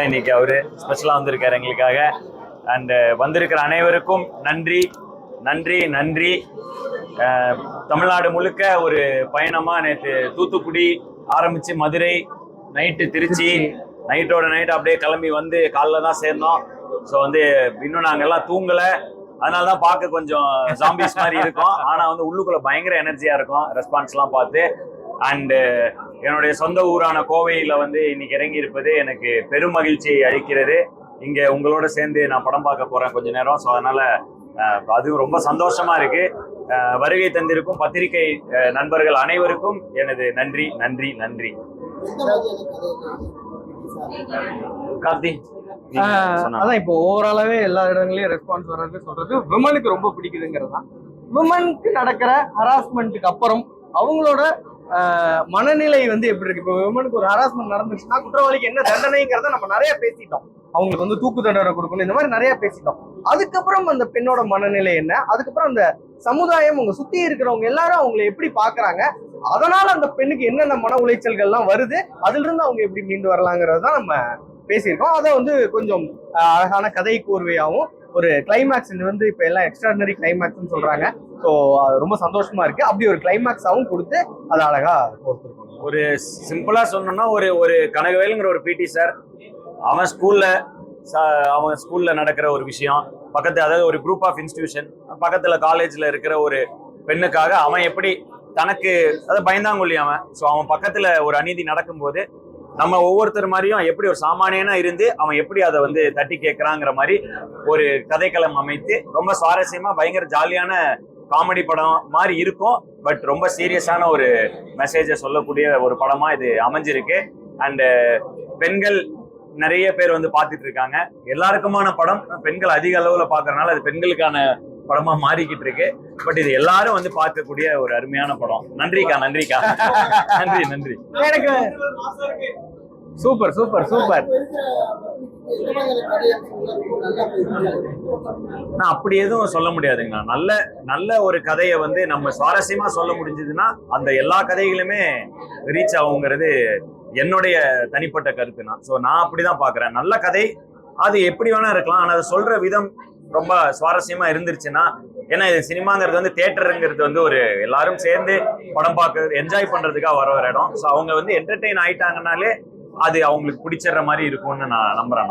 இன்னைக்கு அவரு ஸ்பெஷலா வந்திருக்காரு எங்களுக்காக. அண்ட் வந்திருக்கிற அனைவருக்கும் நன்றி நன்றி நன்றி. தமிழ்நாடு முழுக்க ஒரு பயணமா நேற்று தூத்துக்குடி ஆரம்பிச்சு மதுரை, நைட்டு திருச்சி, நைட்டோட நைட் அப்படியே கிளம்பி வந்து காலைல தான் சேர்ந்தோம். ஸோ வந்து இன்னும் நாங்கெல்லாம் தூங்கலை, அதனால தான் பார்க்க கொஞ்சம் ஜாம்பிஸ் மாதிரி இருக்கும். ஆனால் வந்து உள்ளுக்குள்ள பயங்கர எனர்ஜியா இருக்கும் ரெஸ்பான்ஸ்லாம் பார்த்து. அண்டு என்னுடைய சொந்த ஊரான கோவையில் வந்து இன்னைக்கு இறங்கி இருப்பது எனக்கு பெரும் மகிழ்ச்சியை அளிக்கிறது. இங்கே உங்களோட சேர்ந்து நான் படம் பார்க்க போகிறேன் கொஞ்ச நேரம். ஸோ அதனால அதுவும் ரொம்ப சந்தோஷமா இருக்கு. வருகை தந்திருக்கும் பத்திரிகை நண்பர்கள் அனைவருக்கும் எனது நன்றி நன்றி நன்றி. கார்த்தி, அதான் இப்போ ஓவராலாவே எல்லா இடங்களையும் ரெஸ்பான்ஸ் வர்றது சொல்றது விமனுக்கு ரொம்ப பிடிக்குதுங்கிறது தான். விமனுக்கு நடக்கிற ஹராஸ்மெண்ட்டுக்கு அப்புறம் அவங்களோட மனநிலை வந்து எப்படி இருக்கு? இப்போ விமனுக்கு ஒரு ஹராஸ்மெண்ட் நடந்துச்சுன்னா குற்றவாளிக்கு என்ன தண்டனைங்கிறத நம்ம நிறைய பேசிட்டோம். அவங்களுக்கு வந்து தூக்கு தண்டனை கொடுக்கணும், இந்த மாதிரி நிறைய பேசிட்டோம். அதுக்கப்புறம் அந்த பெண்ணோட மனநிலை என்ன, அதுக்கப்புறம் அந்த சமுதாயம் உங்க சுத்தி இருக்கிறவங்க எல்லாரும் அவங்களை எப்படி பாக்குறாங்க, அதனால அந்த பெண்ணுக்கு என்னென்ன மன உளைச்சல்கள்லாம் வருது, அதுல இருந்து அவங்க எப்படி மீண்டு வரலாங்கிறது தான் நம்ம பேசியிருக்கோம். அதை வந்து கொஞ்சம் அழகான கதை கோர்வையாகவும் ஒரு கிளைமேக்ஸ் வந்து இப்ப எல்லாம் எக்ஸ்ட்ராடினரி கிளைமேக்ஸ்ன்னு சொல்றாங்க. ஸோ ரொம்ப சந்தோஷமா இருக்கு. அப்படி ஒரு கிளைமேக்ஸாகவும் கொடுத்து அதை அழகா கொடுத்துருக்கோம். ஒரு சிம்பிளா சொன்னோம்னா ஒரு கனகவேலுங்கிற ஒரு பிடி சார், அவன் ஸ்கூல்ல நடக்கிற ஒரு விஷயம் பக்கத்து, அதாவது ஒரு குரூப் ஆஃப் இன்ஸ்டிடியூஷன் பக்கத்துல காலேஜ்ல இருக்கிற ஒரு பெண்ணுக்காக அவன் எப்படி தனக்கு அதாவது பயந்தாங்கொல்லி அவன். ஸோ அவன் பக்கத்துல ஒரு அநீதி நடக்கும்போது நம்ம ஒவ்வொருத்தர் மாதிரியும் எப்படி ஒரு சாமானியனா இருந்து அவன் எப்படி அதை வந்து தட்டி கேட்கறாங்கிற மாதிரி ஒரு கதைக்களம் அமைத்து ரொம்ப சுவாரஸ்யமா பயங்கர ஜாலியான காமெடி படம் மாதிரி இருக்கும். பட் ரொம்ப சீரியஸான ஒரு மெசேஜை சொல்லக்கூடிய ஒரு படமா இது அமைஞ்சிருக்கு. அண்ட் பெண்கள் நிறைய பேர் வந்து பார்த்துட்டு இருக்காங்க. எல்லாருக்குமான படம், பெண்கள் அதிக அளவுல பாக்குறதுனால அது பெண்களுக்கான படமா மாறிக்கிட்டு இருக்கு. பட் இது எல்லாரும் வந்து பார்க்கக்கூடிய ஒரு அருமையான படம். நன்றிக்கா நன்றிக்கா நன்றி நன்றி. எனக்கு சூப்பர் சூப்பர் சூப்பர். நான் அப்படி எதுவும் சொல்ல முடியாதுங்கண்ணா. நல்ல நல்ல ஒரு கதையை வந்து நம்ம சுவாரஸ்யமா சொல்ல முடிஞ்சதுன்னா அந்த எல்லா கதைகளுமே ரீச் ஆகுங்கிறது என்னுடைய தனிப்பட்ட கருத்துனா. ஸோ நான் அப்படிதான் பாக்குறேன். நல்ல கதை அது எப்படி வேணா இருக்கலாம், ஆனால் அதை சொல்ற விதம் ரொம்ப சுவாரஸ்யமா இருந்துருச்சுன்னா, ஏன்னா இது சினிமாங்கிறது வந்து தியேட்டருங்கிறது வந்து ஒரு எல்லாரும் சேர்ந்து படம் பார்க்க என்ஜாய் பண்றதுக்காக வர ஒரு இடம். ஸோ அவங்க வந்து என்டர்டெயின் ஆயிட்டாங்கனாலே அது அவங்களுக்கு பிடிச்சிடுற மாதிரி இருக்கும்னு நான் நம்புறேன்.